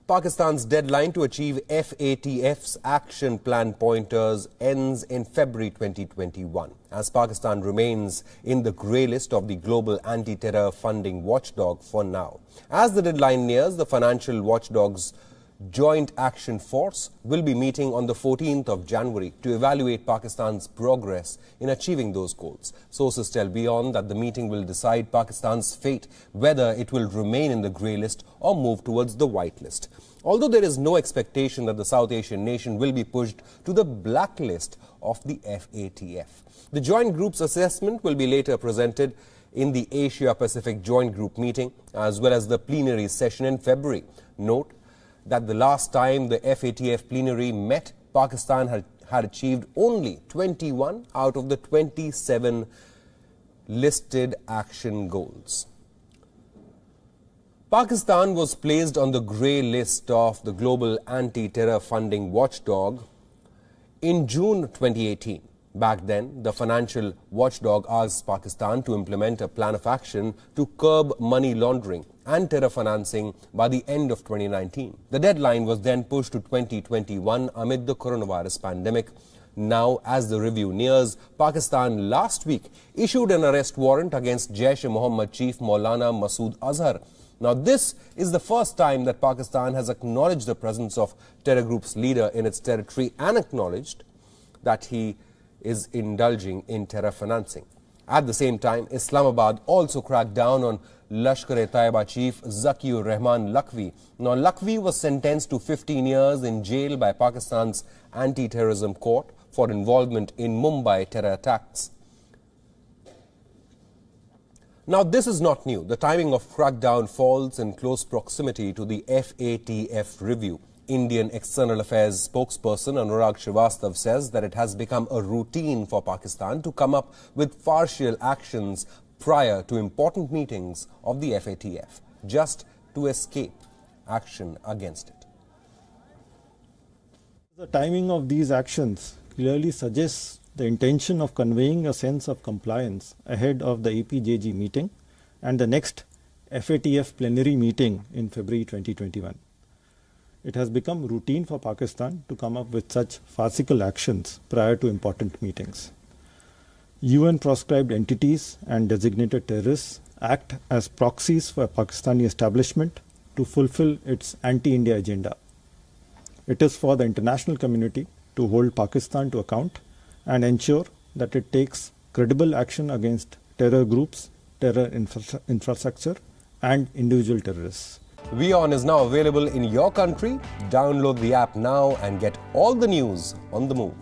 Pakistan's deadline to achieve FATF's action plan pointers ends in February 2021, as Pakistan remains in the grey list of the global anti-terror funding watchdog for now. As the deadline nears, the financial watchdog's Joint Action Force will be meeting on the 14th of January to evaluate Pakistan's progress in achieving those goals. Sources tell WION that the meeting will decide Pakistan's fate, whether it will remain in the grey list or move towards the white list. Although there is no expectation that the South Asian nation will be pushed to the blacklist of the FATF. The joint group's assessment will be later presented in the Asia-Pacific Joint Group meeting as well as the plenary session in February. Note that the last time the FATF plenary met, Pakistan had achieved only 21 out of the 27 listed action goals. Pakistan was placed on the grey list of the global anti-terror funding watchdog in June 2018. Back then, the financial watchdog asked Pakistan to implement a plan of action to curb money laundering and terror financing by the end of 2019. The deadline was then pushed to 2021 amid the coronavirus pandemic. Now, as the review nears, Pakistan last week issued an arrest warrant against Jaish-e-Mohammed chief Maulana Masood Azhar. Now, this is the first time that Pakistan has acknowledged the presence of terror group's leader in its territory and acknowledged that he is indulging in terror financing. At the same time, Islamabad also cracked down on Lashkar-e-Taiba chief Zakiur Rahman Lakhvi. Now, Lakhvi was sentenced to 15 years in jail by Pakistan's anti-terrorism court for involvement in Mumbai terror attacks. Now, this is not new. The timing of crackdown falls in close proximity to the FATF review. Indian External Affairs spokesperson Anurag Srivastava says that it has become a routine for Pakistan to come up with partial actions prior to important meetings of the FATF, just to escape action against it. The timing of these actions clearly suggests the intention of conveying a sense of compliance ahead of the APJG meeting and the next FATF plenary meeting in February 2021. It has become routine for Pakistan to come up with such farcical actions prior to important meetings. UN-proscribed entities and designated terrorists act as proxies for Pakistani establishment to fulfill its anti-India agenda. It is for the international community to hold Pakistan to account and ensure that it takes credible action against terror groups, terror infrastructure, and individual terrorists. WION is now available in your country. Download the app now and get all the news on the move.